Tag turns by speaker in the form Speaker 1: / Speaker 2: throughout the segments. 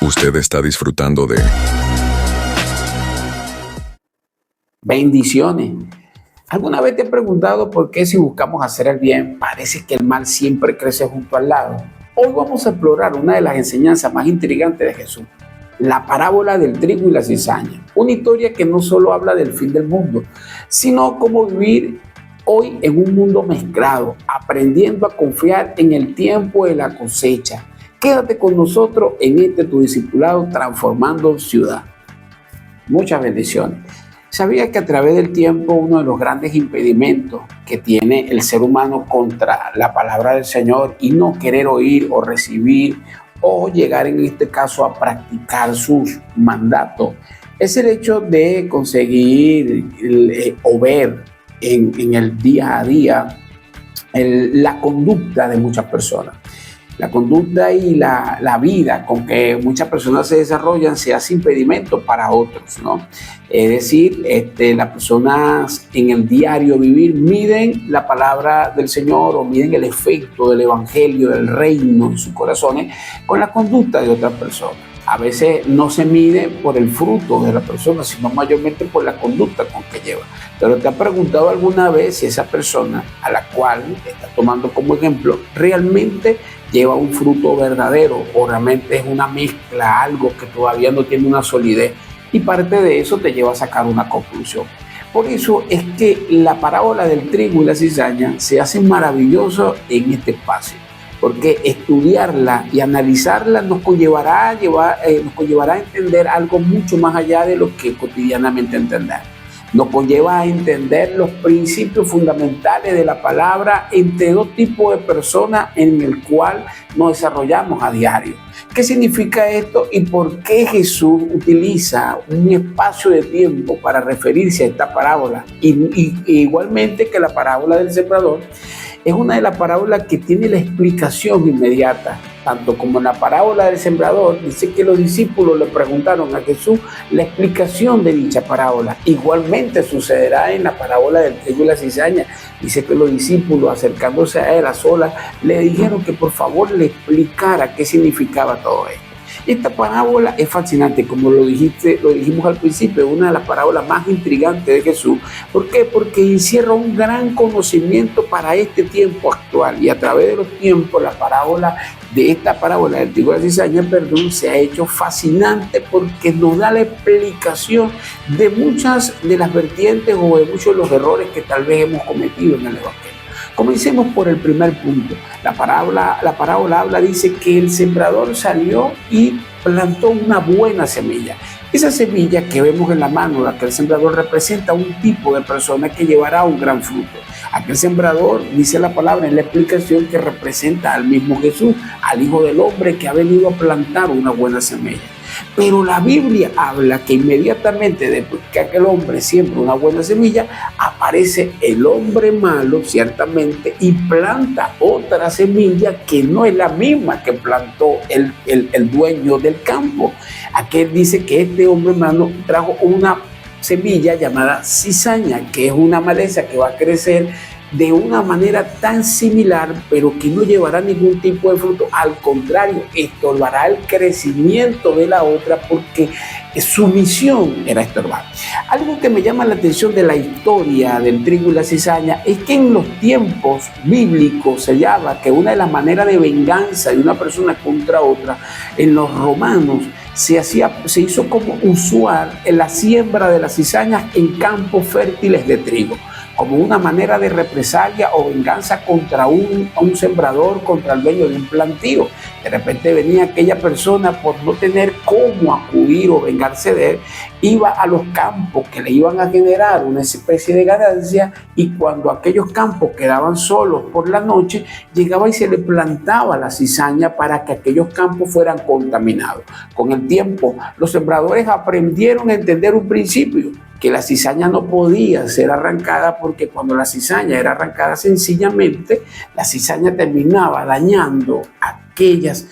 Speaker 1: Usted está disfrutando de
Speaker 2: Bendiciones. ¿Alguna vez te he preguntado por qué si buscamos hacer el bien, parece que el mal siempre crece junto al lado? Hoy vamos a explorar una de las enseñanzas más intrigantes de Jesús, la parábola del trigo y la cizaña. Una historia que no solo habla del fin del mundo, sino cómo vivir hoy en un mundo mezclado, aprendiendo a confiar en el tiempo de la cosecha. Quédate con nosotros en este tu discipulado Transformando Ciudad. Muchas bendiciones. ¿Sabía que a través del tiempo uno de los grandes impedimentos que tiene el ser humano contra la palabra del Señor y no querer oír o recibir o llegar en este caso a practicar sus mandatos es el hecho de conseguir o ver en el día a día la conducta de muchas personas? La conducta y la vida con que muchas personas se desarrollan se hace impedimento para otros, ¿no? Es decir, las personas en el diario vivir miden la palabra del Señor o miden el efecto del evangelio, del reino en sus corazones con la conducta de otras personas. A veces no se mide por el fruto de la persona, sino mayormente por la conducta con que lleva. Pero ¿te has preguntado alguna vez si esa persona a la cual te estás tomando como ejemplo realmente lleva un fruto verdadero o realmente es una mezcla, algo que todavía no tiene una solidez? Y parte de eso te lleva a sacar una conclusión. Por eso es que la parábola del trigo y la cizaña se hace maravilloso en este espacio, porque estudiarla y analizarla nos conllevará a entender algo mucho más allá de lo que cotidianamente entendemos. Nos conlleva a entender los principios fundamentales de la palabra entre dos tipos de personas en el cual nos desarrollamos a diario. ¿Qué significa esto y por qué Jesús utiliza un espacio de tiempo para referirse a esta parábola? Y igualmente que la parábola del sembrador es una de las parábolas que tiene la explicación inmediata. Tanto como en la parábola del sembrador, dice que los discípulos le preguntaron a Jesús la explicación de dicha parábola. Igualmente sucederá en la parábola del trigo y la cizaña. Dice que los discípulos, acercándose a él a solas, le dijeron que por favor le explicara qué significaba todo esto. Esta parábola es fascinante, como lo dijimos al principio, es una de las parábolas más intrigantes de Jesús. ¿Por qué? Porque encierra un gran conocimiento para este tiempo actual, y a través de los tiempos la parábola de esta parábola del trigo y la cizaña, se ha hecho fascinante porque nos da la explicación de muchas de las vertientes o de muchos de los errores que tal vez hemos cometido en el Evangelio. Comencemos por el primer punto. La parábola dice que el sembrador salió y plantó una buena semilla. Esa semilla que vemos en la mano de aquel sembrador representa un tipo de persona que llevará un gran fruto. Aquel sembrador, dice la palabra en la explicación, que representa al mismo Jesús, al Hijo del Hombre que ha venido a plantar una buena semilla. Pero la Biblia habla que inmediatamente después que aquel hombre siembra una buena semilla, aparece el hombre malo, ciertamente, y planta otra semilla que no es la misma que plantó el dueño del campo. Aquel dice que este hombre malo trajo una semilla llamada cizaña, que es una maleza que va a crecer de una manera tan similar, pero que no llevará ningún tipo de fruto. Al contrario, estorbará el crecimiento de la otra porque su misión era estorbar. Algo que me llama la atención de la historia del trigo y la cizaña es que en los tiempos bíblicos se llama que una de las maneras de venganza de una persona contra otra en los romanos se hizo como usual en la siembra de las cizañas en campos fértiles de trigo, como una manera de represalia o venganza contra un sembrador, contra el dueño de un plantío. De repente venía aquella persona por no tener cómo acudir o vengarse de él, iba a los campos que le iban a generar una especie de ganancia, y cuando aquellos campos quedaban solos por la noche, llegaba y se le plantaba la cizaña para que aquellos campos fueran contaminados. Con el tiempo, los sembradores aprendieron a entender un principio, que la cizaña no podía ser arrancada, porque cuando la cizaña era arrancada sencillamente, la cizaña terminaba dañando aquellos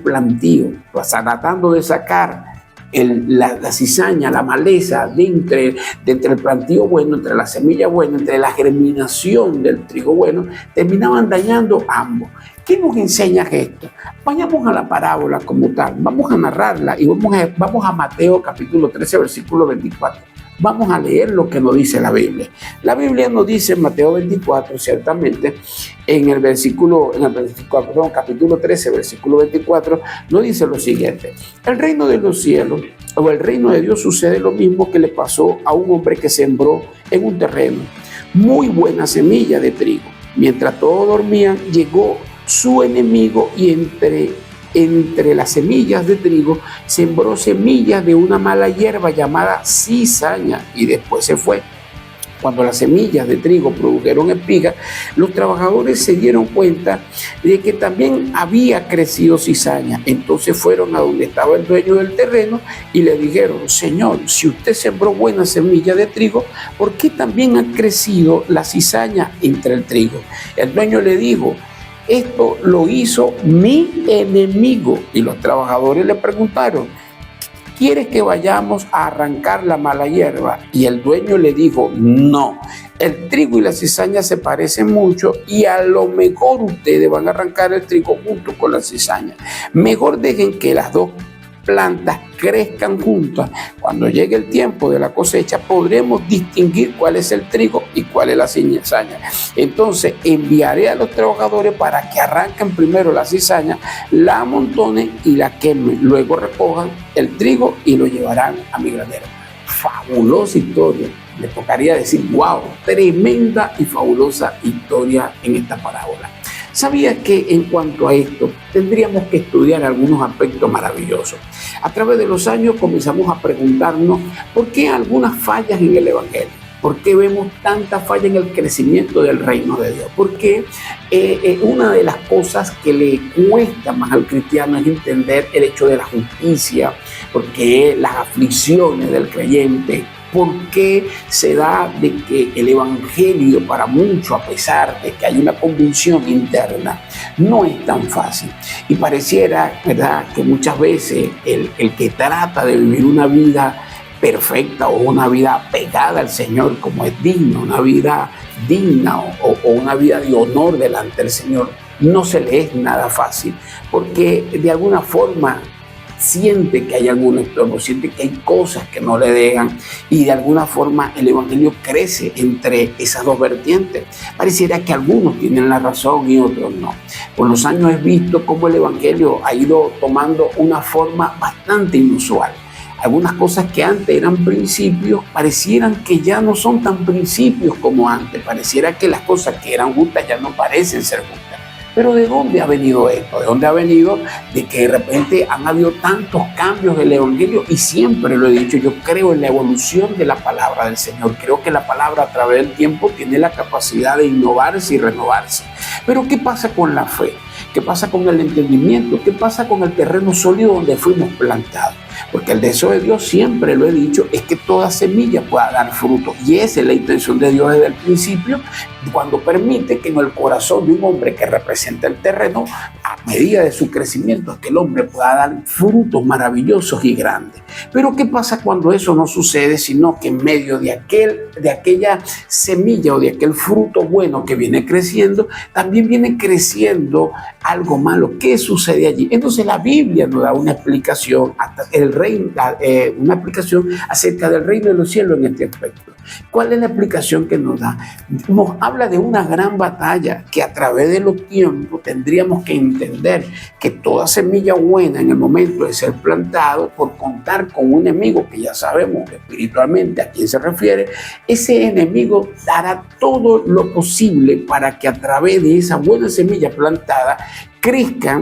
Speaker 2: plantíos, tratando de sacar la cizaña, la maleza de entre el plantío bueno, entre la semilla buena, entre la germinación del trigo bueno, terminaban dañando ambos. ¿Qué nos enseña esto? Vayamos a la parábola como tal, vamos a narrarla y vamos a Mateo capítulo 13, versículo 24. Vamos a leer lo que nos dice la Biblia. La Biblia nos dice en Mateo 24, ciertamente, en el capítulo 13, versículo 24, nos dice lo siguiente: el reino de los cielos o el reino de Dios sucede lo mismo que le pasó a un hombre que sembró en un terreno muy buena semilla de trigo. Mientras todos dormían, llegó su enemigo y entre las semillas de trigo sembró semillas de una mala hierba llamada cizaña y después se fue. Cuando las semillas de trigo produjeron espigas, los trabajadores se dieron cuenta de que también había crecido cizaña. Entonces fueron a donde estaba el dueño del terreno y le dijeron: Señor, si usted sembró buena semilla de trigo, ¿por qué también ha crecido la cizaña entre el trigo? El dueño le dijo: esto lo hizo mi enemigo. Y los trabajadores le preguntaron: ¿quieres que vayamos a arrancar la mala hierba? Y el dueño le dijo: no, el trigo y la cizaña se parecen mucho y a lo mejor ustedes van a arrancar el trigo junto con la cizaña. Mejor dejen que las dos plantas crezcan juntas. Cuando llegue el tiempo de la cosecha podremos distinguir cuál es el trigo y cuál es la cizaña. Entonces enviaré a los trabajadores para que arranquen primero la cizaña, la amontonen y la quemen. Luego recojan el trigo y lo llevarán a mi granero. Fabulosa historia. Le tocaría decir: wow, tremenda y fabulosa historia en esta parábola. ¿Sabía que en cuanto a esto tendríamos que estudiar algunos aspectos maravillosos? A través de los años comenzamos a preguntarnos por qué algunas fallas en el Evangelio, por qué vemos tanta falla en el crecimiento del reino de Dios, por qué una de las cosas que le cuesta más al cristiano es entender el hecho de la justicia, porque las aflicciones del creyente. ¿Por qué se da de que el evangelio para muchos, a pesar de que hay una convicción interna, no es tan fácil? Y pareciera, ¿verdad?, que muchas veces el que trata de vivir una vida perfecta o una vida pegada al Señor como es digno, una vida digna o una vida de honor delante del Señor, no se le es nada fácil, porque de alguna forma siente que hay algún estorbo, siente que hay cosas que no le dejan y de alguna forma el evangelio crece entre esas dos vertientes. Pareciera que algunos tienen la razón y otros no. Con los años he visto cómo el evangelio ha ido tomando una forma bastante inusual. Algunas cosas que antes eran principios parecieran que ya no son tan principios como antes. Pareciera que las cosas que eran justas ya no parecen ser justas. Pero ¿de dónde ha venido esto? ¿De dónde ha venido? De que de repente han habido tantos cambios del evangelio, y siempre lo he dicho, yo creo en la evolución de la palabra del Señor. Creo que la palabra a través del tiempo tiene la capacidad de innovarse y renovarse. Pero ¿qué pasa con la fe? ¿Qué pasa con el entendimiento? ¿Qué pasa con el terreno sólido donde fuimos plantados? Porque el deseo de Dios, siempre lo he dicho, es que toda semilla pueda dar fruto. Y esa es la intención de Dios desde el principio, cuando permite que en el corazón de un hombre que representa el terreno, a medida de su crecimiento, aquel hombre pueda dar frutos maravillosos y grandes. Pero ¿qué pasa cuando eso no sucede? Sino que en medio de aquella semilla o de aquel fruto bueno que viene creciendo, también viene creciendo algo malo. ¿Qué sucede allí? Entonces la Biblia nos da una explicación, una explicación acerca del reino de los cielos en este aspecto. ¿Cuál es la explicación que nos da? Nos habla de una gran batalla que a través de los tiempos tendríamos que entender que toda semilla buena en el momento de ser plantado, por contar con un enemigo que ya sabemos espiritualmente a quién se refiere, ese enemigo dará todo lo posible para que a través de esa buena semilla plantada crezca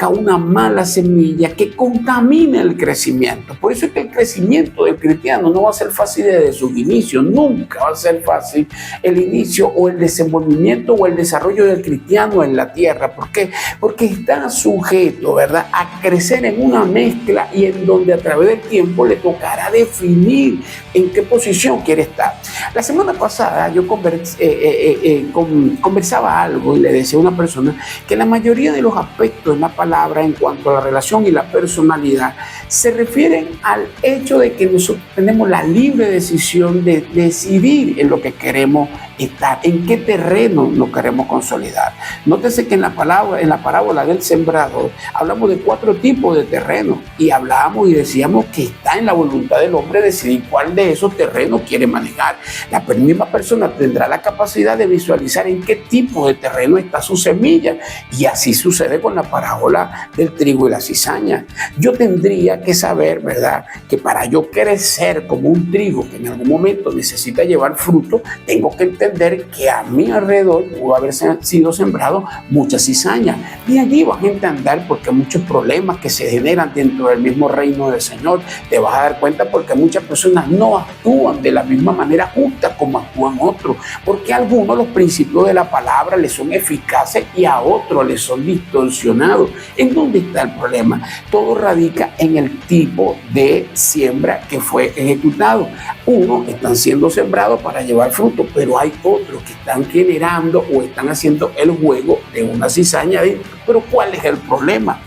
Speaker 2: una mala semilla que contamine el crecimiento. Por eso es que el crecimiento del cristiano no va a ser fácil desde sus inicios, nunca va a ser fácil el inicio o el desenvolvimiento o el desarrollo del cristiano en la tierra. ¿Por qué? Porque está sujeto, ¿verdad?, a crecer en una mezcla y en donde a través del tiempo le tocará definir en qué posición quiere estar. La semana pasada yo conversaba algo y le decía a una persona que la mayoría de los aspectos en la palabra en cuanto a la relación y la personalidad se refieren al hecho de que nosotros tenemos la libre decisión de decidir en lo que queremos estar, en qué terreno nos queremos consolidar. Nótese que en la parábola del sembrador hablamos de 4 tipos de terrenos y hablábamos y decíamos que está en la voluntad del hombre decidir cuál de esos terrenos quiere manejar. La misma persona tendrá la capacidad de visualizar en qué tipo de terreno está su semilla, y así sucede con la parábola del trigo y la cizaña. Yo tendría que saber, ¿verdad?, que para yo crecer como un trigo que en algún momento necesita llevar fruto, tengo que entender que a mi alrededor pudo haber sido sembrado mucha cizaña. De allí vas a entender porque muchos problemas que se generan dentro del mismo reino del Señor, te vas a dar cuenta porque muchas personas no actúan de la misma manera justa como actúan otros, porque a algunos los principios de la palabra les son eficaces y a otros les son distorsionados. ¿En dónde está el problema? Todo radica en el tipo de siembra que fue ejecutado. Unos están siendo sembrados para llevar fruto, pero hay otros que están generando o están haciendo el juego de una cizaña adentro. Pero ¿cuál es el problema?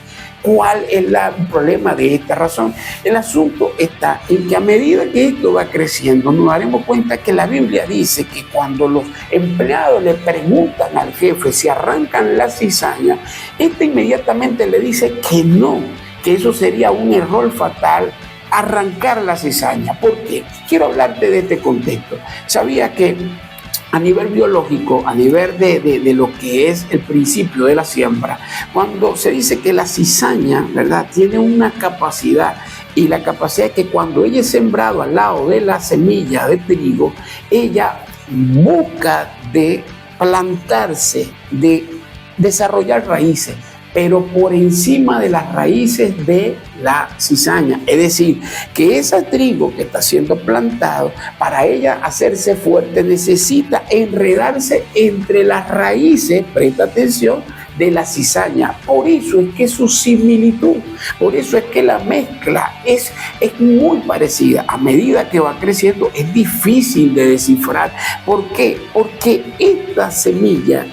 Speaker 2: ¿Cuál es el problema de esta razón? El asunto está en que a medida que esto va creciendo, nos daremos cuenta que la Biblia dice que cuando los empleados le preguntan al jefe si arrancan la cizaña, este inmediatamente le dice que no, que eso sería un error fatal, arrancar la cizaña. ¿Por qué? Quiero hablarte de este contexto. Sabía que a nivel biológico, a nivel de lo que es el principio de la siembra, cuando se dice que la cizaña, ¿verdad?, tiene una capacidad, y la capacidad es que cuando ella es sembrada al lado de la semilla de trigo, ella busca de plantarse, de desarrollar raíces, pero por encima de las raíces de la cizaña. Es decir, que ese trigo que está siendo plantado, para ella hacerse fuerte, necesita enredarse entre las raíces, presta atención, de la cizaña. Por eso es que su similitud, por eso es que la mezcla es muy parecida. A medida que va creciendo es difícil de descifrar. ¿Por qué? Porque esta semilla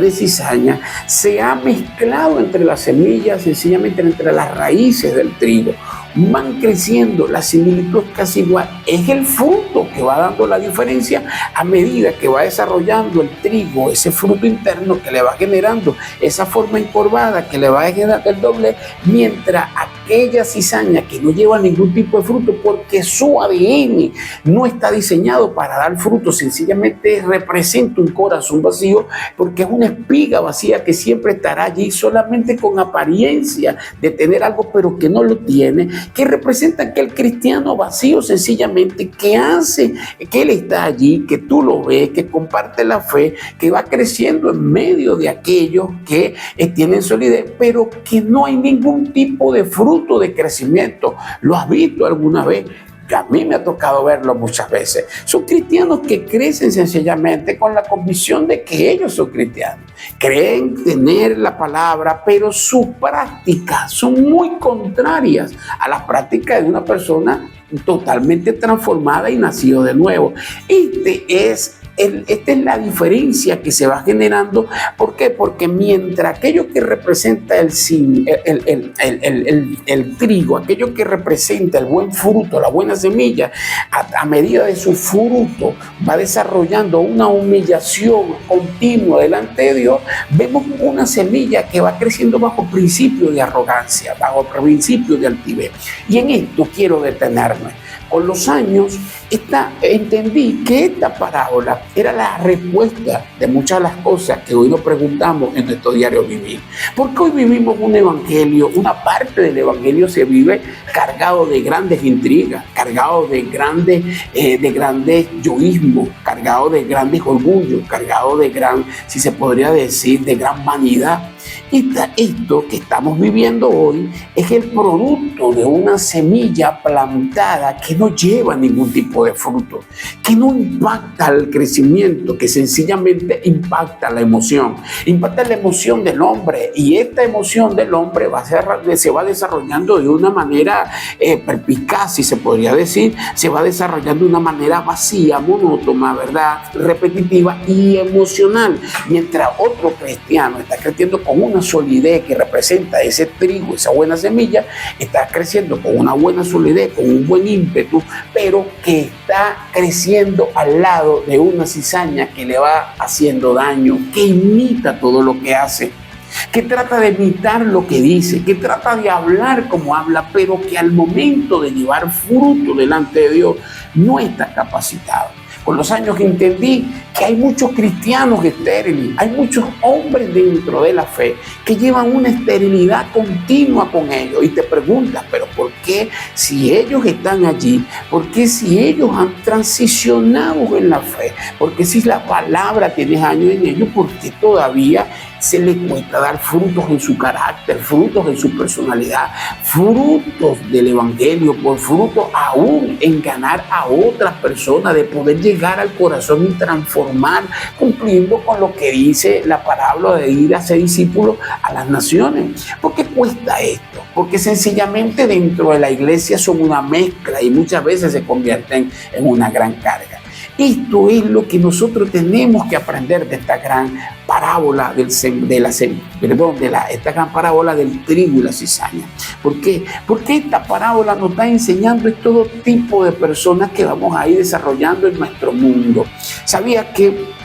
Speaker 2: de cizaña se ha mezclado entre las semillas, sencillamente entre las raíces del trigo. Van creciendo, la similitud es casi igual. Es el fruto que va dando la diferencia a medida que va desarrollando el trigo, ese fruto interno que le va generando esa forma encorvada que le va a generar el doble, mientras aquella cizaña que no lleva ningún tipo de fruto porque su ADN no está diseñado para dar fruto, sencillamente representa un corazón vacío porque es una espiga vacía que siempre estará allí solamente con apariencia de tener algo pero que no lo tiene, que representa aquel cristiano vacío sencillamente que hace que él está allí, que tú lo ves, que comparte la fe, que va creciendo en medio de aquellos que tienen solidez, pero que no hay ningún tipo de fruto de crecimiento. ¿Lo has visto alguna vez? A mí me ha tocado verlo muchas veces. Son cristianos que crecen sencillamente con la convicción de que ellos son cristianos. Creen tener la palabra, pero sus prácticas son muy contrarias a las prácticas de una persona totalmente transformada y nacido de nuevo. Esta es la diferencia que se va generando. ¿Por qué? Porque mientras aquello que representa el trigo, aquello que representa el buen fruto, la buena semilla, a medida de su fruto va desarrollando una humillación continua delante de Dios, vemos una semilla que va creciendo bajo principio de arrogancia, bajo principio de altivez. Y en esto quiero detenerme. Con los años entendí que esta parábola era la respuesta de muchas de las cosas que hoy nos preguntamos en nuestro diario vivir. Porque hoy vivimos un evangelio, una parte del evangelio se vive cargado de grandes intrigas, cargado de grandes yoísmos, cargado de grandes orgullos, cargado de si se podría decir, de gran vanidad. Esto que estamos viviendo hoy es el producto de una semilla plantada que no lleva ningún tipo de fruto, que no impacta el crecimiento, que sencillamente impacta la emoción del hombre, y esta emoción del hombre se va desarrollando de una manera perspicaz, si se podría decir, se va desarrollando de una manera vacía, monótona, ¿verdad?, repetitiva y emocional, mientras otro cristiano está creciendo con una solidez que representa ese trigo, esa buena semilla, está creciendo con una buena solidez, con un buen ímpetu, pero que está creciendo al lado de una cizaña que le va haciendo daño, que imita todo lo que hace, que trata de imitar lo que dice, que trata de hablar como habla, pero que al momento de llevar fruto delante de Dios no está capacitado. Con los años entendí que hay muchos cristianos estériles, hay muchos hombres dentro de la fe que llevan una esterilidad continua con ellos, y te preguntas, pero ¿por qué si ellos están allí? ¿Por qué si ellos han transicionado en la fe? ¿Por qué si la palabra tiene años en ellos? ¿Por qué todavía se les cuesta dar frutos en su carácter, frutos en su personalidad, frutos del evangelio, por frutos aún en ganar a otras personas, de poder llegar al corazón y transformar, cumpliendo con lo que dice la parábola de ir a ser discípulos a las naciones? ¿Por qué cuesta esto? Porque sencillamente dentro de la iglesia son una mezcla y muchas veces se convierten en una gran carga. Esto es lo que nosotros tenemos que aprender de esta gran parábola esta gran parábola del trigo y la cizaña. ¿Por qué? Porque esta parábola nos está enseñando todo tipo de personas que vamos a ir desarrollando en nuestro mundo. ¿Sabía que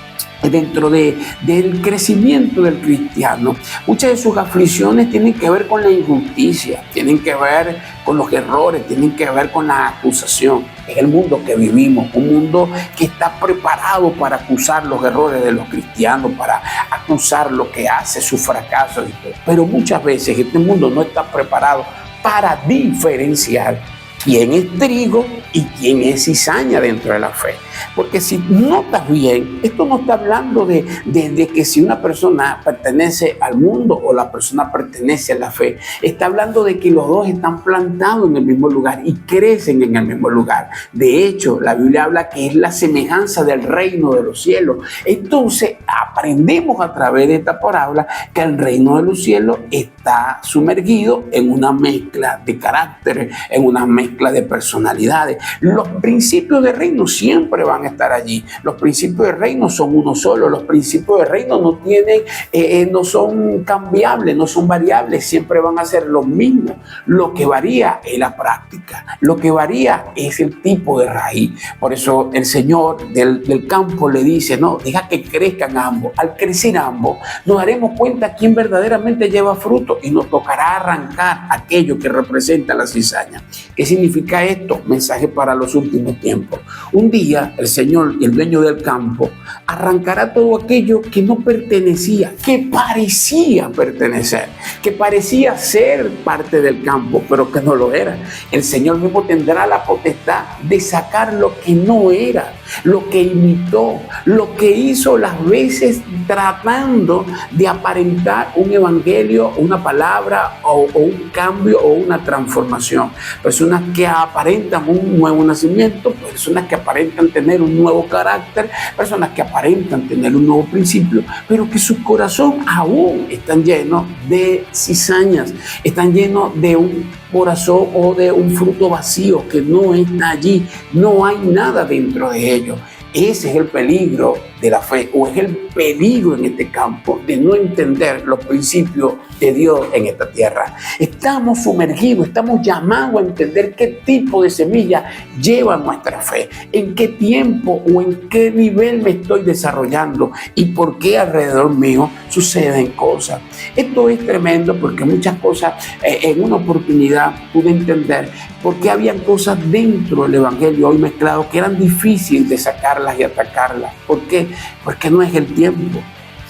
Speaker 2: dentro del crecimiento del cristiano, muchas de sus aflicciones tienen que ver con la injusticia, tienen que ver con los errores, tienen que ver con la acusación? Es el mundo que vivimos, un mundo que está preparado para acusar los errores de los cristianos, para acusar lo que hace, sus fracasos. Pero muchas veces este mundo no está preparado para diferenciar quién es trigo y quién es cizaña dentro de la fe. Porque si notas bien, esto no está hablando de que si una persona pertenece al mundo o la persona pertenece a la fe. Está hablando de que los dos están plantados en el mismo lugar y crecen en el mismo lugar. De hecho, la Biblia habla que es la semejanza del reino de los cielos. Entonces, aprendemos a través de esta parábola que el reino de los cielos está sumergido en una mezcla de carácter, en una mezcla de personalidades. Los principios del reino siempre van a estar allí. Los principios del reino son uno solo. Los principios del reino no son cambiables, no son variables, siempre van a ser los mismos. Lo que varía es la práctica, lo que varía es el tipo de raíz. Por eso el Señor del campo le dice, no, deja que crezcan ambos. Al crecer ambos, nos daremos cuenta quién verdaderamente lleva fruto y nos tocará arrancar aquello que representa la cizaña. ¿Qué significa esto? Mensaje para los últimos tiempos. Un día el Señor, el dueño del campo, arrancará todo aquello que no pertenecía, que parecía pertenecer, que parecía ser parte del campo, pero que no lo era. El Señor mismo tendrá la potestad de sacar lo que no era, lo que imitó, lo que hizo las veces tratando de aparentar un evangelio, una palabra o un cambio o una transformación. Personas que aparentan un nuevo nacimiento, personas que aparentan tener un nuevo carácter, personas que aparentan tener un nuevo principio, pero que su corazón aún están llenos de cizañas, están llenos de un corazón o de un fruto vacío que no está allí, no hay nada dentro de ellos. Ese es el peligro de la fe, o es el peligro en este campo de no entender los principios de Dios en esta tierra. Estamos sumergidos, estamos llamados a entender qué tipo de semilla lleva nuestra fe, en qué tiempo o en qué nivel me estoy desarrollando y por qué alrededor mío suceden cosas. Esto es tremendo porque muchas cosas en una oportunidad pude entender por qué habían cosas dentro del evangelio hoy mezclados que eran difíciles de sacarlas y atacarlas. ¿Por qué? Porque no es el tiempo.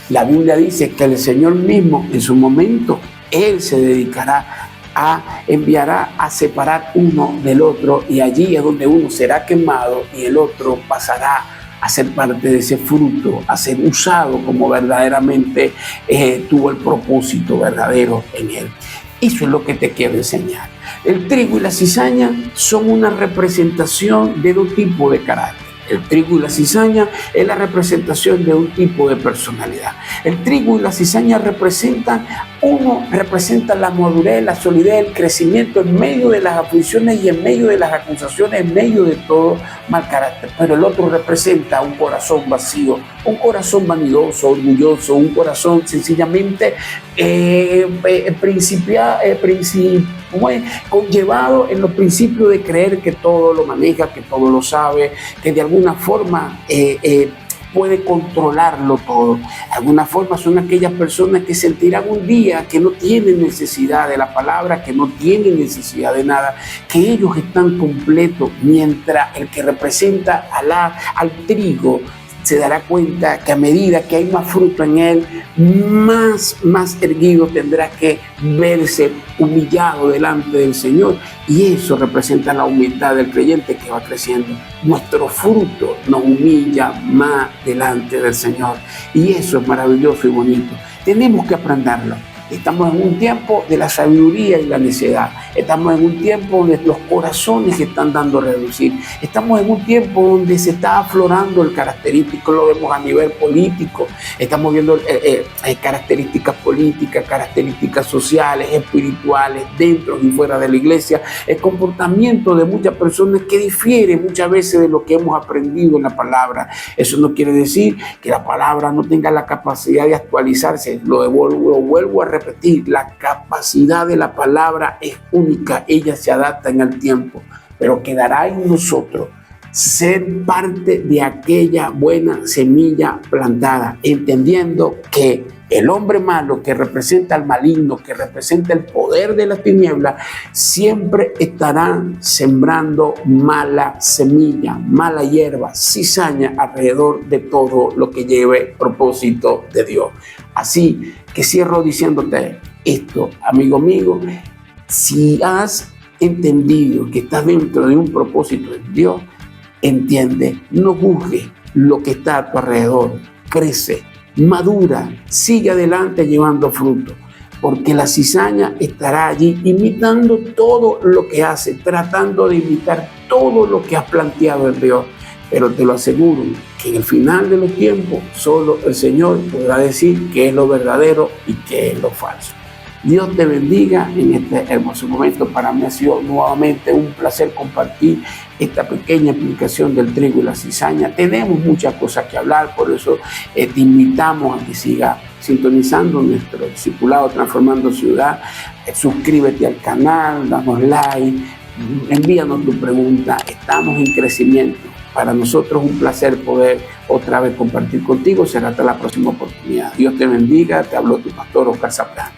Speaker 2: La Biblia dice que el Señor mismo en su momento, Él se dedicará enviará a separar uno del otro, y allí es donde uno será quemado y el otro pasará a ser parte de ese fruto, a ser usado como verdaderamente tuvo el propósito verdadero en él. Eso es lo que te quiero enseñar. El trigo y la cizaña son una representación de dos tipos de carácter. El trigo y la cizaña es la representación de un tipo de personalidad. El trigo y la cizaña representan la madurez, la solidez, el crecimiento en medio de las aflicciones y en medio de las acusaciones, en medio de todo mal carácter. Pero el otro representa un corazón vacío, un corazón vanidoso, orgulloso, un corazón sencillamente conllevado en los principios de creer que todo lo maneja, que todo lo sabe, que de alguna forma puede controlarlo todo. De alguna forma son aquellas personas que sentirán un día que no tienen necesidad de la palabra, que no tienen necesidad de nada, que ellos están completos, mientras el que representa al trigo se dará cuenta que a medida que hay más fruto en él, más erguido tendrá que verse humillado delante del Señor. Y eso representa la humildad del creyente que va creciendo. Nuestro fruto nos humilla más delante del Señor. Y eso es maravilloso y bonito. Tenemos que aprenderlo. Estamos en un tiempo de la sabiduría y la necedad. Estamos en un tiempo donde los corazones se están dando a reducir. Estamos en un tiempo donde se está aflorando el característico, lo vemos a nivel político. Estamos viendo características políticas, características sociales, espirituales, dentro y fuera de la iglesia. El comportamiento de muchas personas que difiere muchas veces de lo que hemos aprendido en la palabra. Eso no quiere decir que la palabra no tenga la capacidad de actualizarse. Lo vuelvo a repetir, la capacidad de la palabra es única, ella se adapta en el tiempo, pero quedará en nosotros ser parte de aquella buena semilla plantada, entendiendo que el hombre malo que representa al maligno, que representa el poder de las tinieblas, siempre estará sembrando mala semilla, mala hierba, cizaña alrededor de todo lo que lleve propósito de Dios. Así que cierro diciéndote esto, amigo mío, si has entendido que estás dentro de un propósito de Dios, entiende, no juzgue lo que está a tu alrededor, crece, madura, sigue adelante llevando fruto, porque la cizaña estará allí imitando todo lo que hace, tratando de imitar todo lo que has planteado en Dios. Pero te lo aseguro que en el final de los tiempos solo el Señor podrá decir qué es lo verdadero y qué es lo falso. Dios te bendiga en este hermoso momento. Para mí ha sido nuevamente un placer compartir esta pequeña explicación del trigo y la cizaña. Tenemos muchas cosas que hablar, por eso te invitamos a que sigas sintonizando nuestro discipulado Transformando Ciudad. Suscríbete al canal, danos like, envíanos tu pregunta. Estamos en crecimiento. Para nosotros es un placer poder otra vez compartir contigo. Será hasta la próxima oportunidad. Dios te bendiga. Te habló tu pastor Oscar Zaplana.